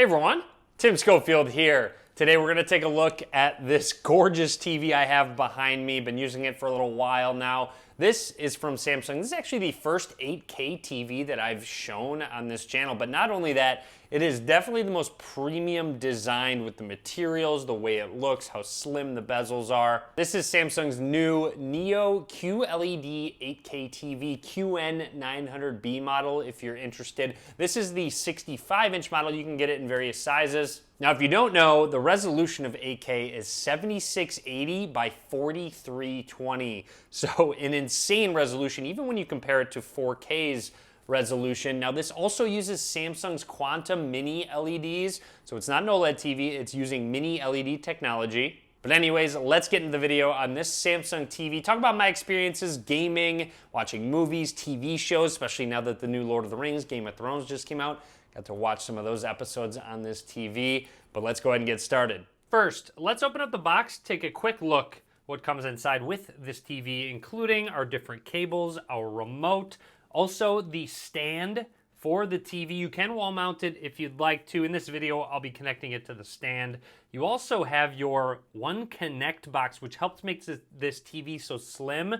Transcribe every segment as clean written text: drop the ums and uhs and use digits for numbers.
Hey everyone, Tim Schofield here. Today we're going to take a look at this gorgeous TV I have behind me. Been using it for a little while now. This is from Samsung. This is actually the first 8K TV that I've shown on this channel, but not only that, it is definitely the most premium designed with the materials, the way it looks, how slim the bezels are. This is Samsung's new Neo QLED 8K TV QN900B model if you're interested. This is the 65-inch model. You can get it in various sizes. Now, if you don't know, the resolution of 8K is 7680 by 4320. So an insane resolution, even when you compare it to 4K's resolution. Now, this also uses Samsung's Quantum Mini LEDs. So it's not an OLED TV, it's using Mini LED technology. But anyways, let's get into the video on this Samsung TV. Talk about my experiences gaming, watching movies, TV shows, especially now that the new Lord of the Rings, Game of Thrones just came out. Got to watch some of those episodes on this TV, but let's go ahead and get started. First, let's open up the box, take a quick look what comes inside with this TV, including our different cables, our remote, also the stand for the TV. You can wall mount it if you'd like to. In this video, I'll be connecting it to the stand. You also have your One Connect box, which helps make this TV so slim.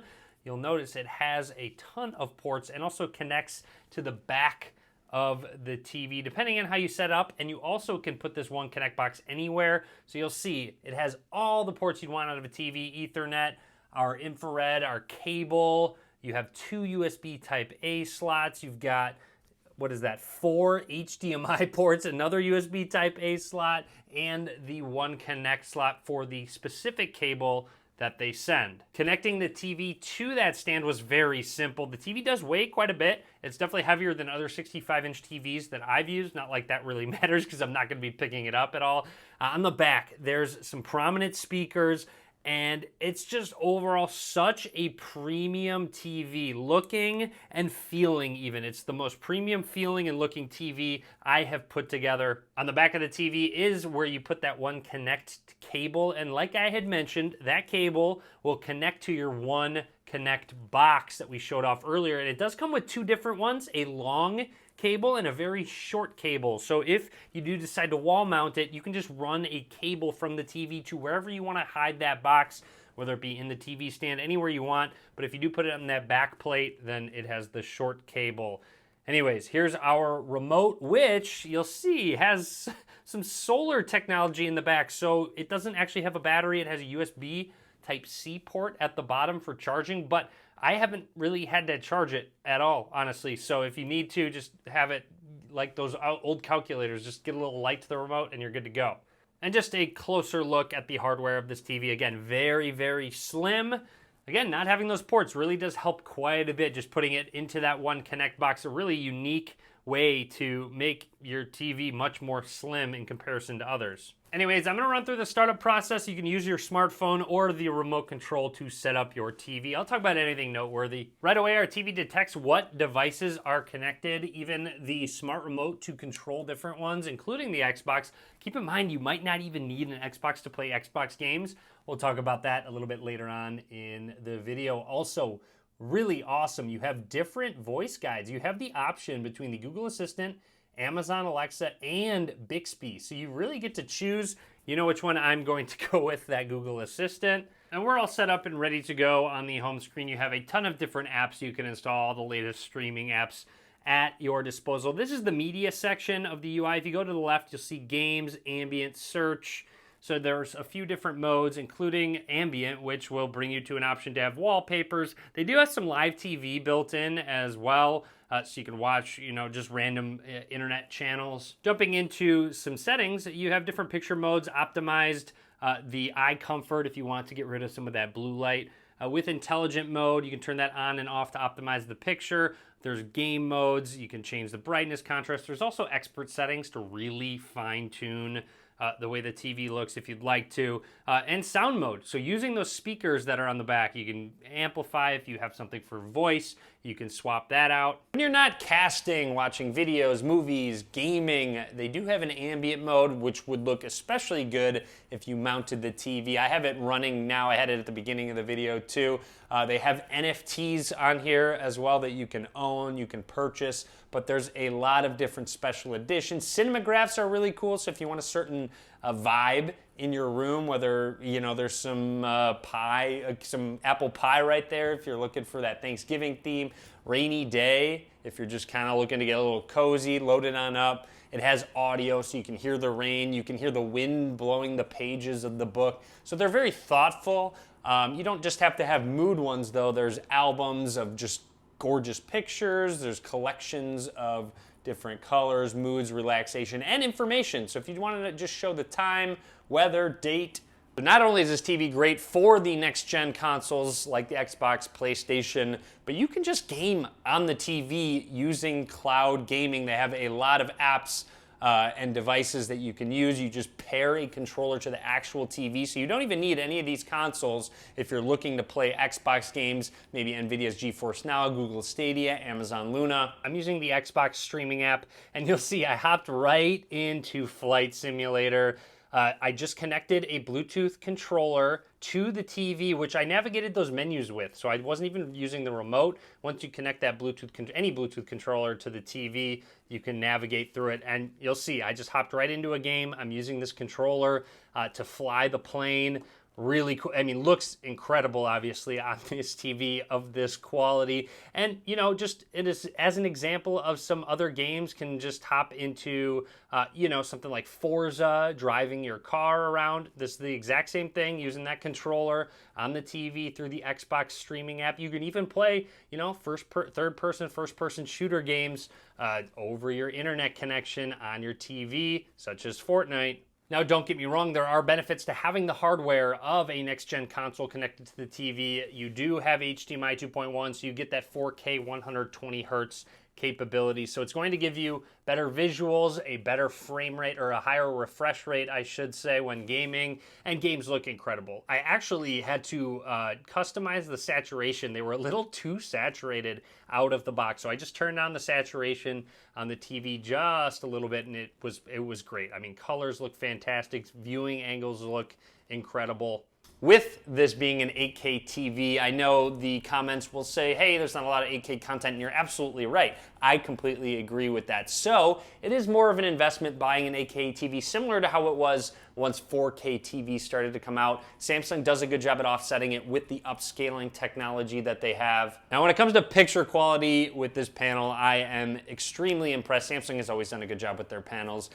You'll notice it has a ton of ports and also connects to the back of the TV, depending on how you set up. And you also can put this One Connect box anywhere. So you'll see it has all the ports you'd want out of a TV, Ethernet, our infrared, our cable. You have two USB type A slots. You've got, what is that, 4 HDMI ports, another USB type A slot, and the One Connect slot for the specific cable that they send. Connecting the TV to that stand was very simple. The TV does weigh quite a bit. It's definitely heavier than other 65-inch TVs that I've used. Not like that really matters because I'm not going to be picking it up at all. On the back, there's some prominent speakers, and it's just overall such a premium TV, looking and feeling even. It's the most premium feeling and looking TV I have put together. On the back of the TV is where you put that One Connect cable, and like I had mentioned, that cable will connect to your One Connect box that we showed off earlier, and it does come with two different ones, a long cable and a very short cable. So if you do decide to wall mount it, you can just run a cable from the TV to wherever you want to hide that box, whether it be in the TV stand, anywhere you want. But if you do put it on that back plate, then it has the short cable. Anyways, here's our remote, which you'll see has some solar technology in the back. So it doesn't actually have a battery. It has a USB Type-C port at the bottom for charging, but I haven't really had to charge it at all, honestly. So if you need to, just have it like those old calculators, just get a little light to the remote and you're good to go. And just a closer look at the hardware of this TV. Again, very, very slim. Again, not having those ports really does help quite a bit. Just putting it into that One Connect box, a really unique way to make your TV much more slim in comparison to others. Anyways, I'm going to run through the startup process. You can use your smartphone or the remote control to set up your TV. I'll talk about anything noteworthy. Right away, our TV detects what devices are connected, even the smart remote to control different ones, including the Xbox. Keep in mind, you might not even need an Xbox to play Xbox games. We'll talk about that a little bit later on in the video. Also, really awesome, you have different voice guides. You have the option between the Google Assistant, Amazon Alexa, and Bixby. So you really get to choose. You know which one I'm going to go with, that Google Assistant. And we're all set up and ready to go on the home screen. You have a ton of different apps you can install, the latest streaming apps at your disposal. This is the media section of the UI. If you go to the left, you'll see games, ambient, search. So there's a few different modes, including ambient, which will bring you to an option to have wallpapers. They do have some live TV built in as well, so you can watch, just random internet channels. Jumping into some settings, you have different picture modes optimized, the eye comfort if you want to get rid of some of that blue light. With intelligent mode, you can turn that on and off to optimize the picture. There's game modes. You can change the brightness, contrast. There's also expert settings to really fine-tune the way the TV looks if you'd like to, and sound mode. So using those speakers that are on the back, you can amplify if you have something for voice, you can swap that out. When you're not casting, watching videos, movies, gaming, they do have an ambient mode, which would look especially good if you mounted the TV. I have it running now. I had it at the beginning of the video too. They have NFTs on here as well that you can own, you can purchase, but there's a lot of different special editions. Cinemagraphs are really cool, so if you want a certain vibe in your room, whether, you know, there's some pie, some apple pie right there if you're looking for that Thanksgiving theme. Rainy day, if you're just kind of looking to get a little cozy, load it on up. It has audio, so you can hear the rain, you can hear the wind blowing the pages of the book. So they're very thoughtful. You don't just have to have mood ones though. There's albums of just gorgeous pictures. There's collections of different colors, moods, relaxation, and information. So if you wanted to just show the time, weather, date. So not only is this TV great for the next-gen consoles like the Xbox, PlayStation, but you can just game on the TV using cloud gaming. They have a lot of apps and devices that you can use. You just pair a controller to the actual TV, so you don't even need any of these consoles if you're looking to play Xbox games, maybe NVIDIA's GeForce Now, Google Stadia, Amazon Luna. I'm using the Xbox streaming app, and you'll see I hopped right into Flight Simulator. I just connected a Bluetooth controller to the TV, which I navigated those menus with, so I wasn't even using the remote. Once you connect that any Bluetooth controller to the TV, you can navigate through it, and you'll see I just hopped right into a game. I'm using this controller to fly the plane. Really cool. I mean, looks incredible, obviously, on this TV of this quality. And, you know, just it is as an example of some other games can just hop into, you know, something like Forza, driving your car around. This is the exact same thing, using that controller on the TV through the Xbox streaming app. You can even play, you know, third-person, first-person shooter games over your internet connection on your TV, such as Fortnite. Now, don't get me wrong, there are benefits to having the hardware of a next-gen console connected to the TV. You do have HDMI 2.1, so you get that 4K 120 hertz capability. So it's going to give you better visuals, a better frame rate, or a higher refresh rate, I should say, when gaming, and games look incredible. I actually had to customize the saturation. They were a little too saturated out of the box, so I just turned on the saturation on the TV just a little bit, and it was great. I mean, colors look fantastic, viewing angles look incredible. With this being an 8K TV, I know the comments will say, hey, there's not a lot of 8K content, and you're absolutely right. I completely agree with that. So it is more of an investment buying an 8K TV, similar to how it was once 4K TV started to come out. Samsung does a good job at offsetting it with the upscaling technology that they have. Now, when it comes to picture quality with this panel, I am extremely impressed. Samsung has always done a good job with their panels.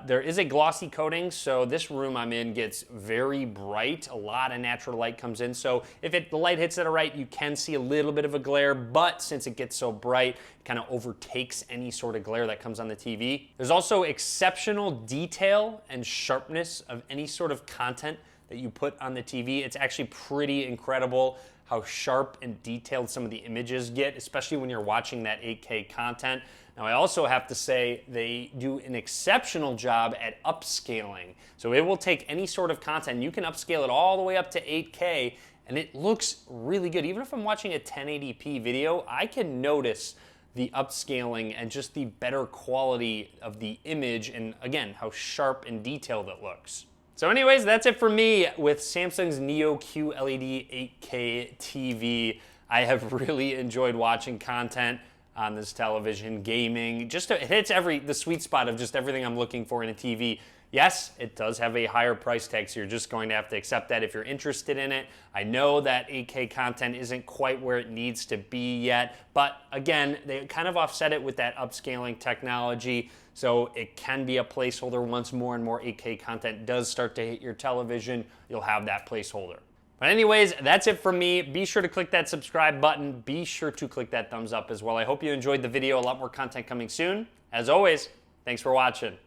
There is a glossy coating, so this room I'm in gets very bright. A lot of natural light comes in, so if the light hits it right, you can see a little bit of a glare, but since it gets so bright, it kind of overtakes any sort of glare that comes on the TV. There's also exceptional detail and sharpness of any sort of content that you put on the TV. It's actually pretty incredible how sharp and detailed some of the images get, especially when you're watching that 8K content. Now, I also have to say they do an exceptional job at upscaling. So it will take any sort of content, and you can upscale it all the way up to 8K, and it looks really good. Even if I'm watching a 1080p video, I can notice the upscaling and just the better quality of the image, and again, how sharp and detailed it looks. So anyways, that's it for me with Samsung's Neo QLED 8K TV. I have really enjoyed watching content on this television, gaming. It hits the sweet spot of just everything I'm looking for in a TV. Yes, it does have a higher price tag, so you're just going to have to accept that if you're interested in it. I know that 8K content isn't quite where it needs to be yet, but again, they kind of offset it with that upscaling technology, so it can be a placeholder. Once more and more 8K content does start to hit your television, you'll have that placeholder. But anyways, that's it from me. Be sure to click that subscribe button. Be sure to click that thumbs up as well. I hope you enjoyed the video. A lot more content coming soon. As always, thanks for watching.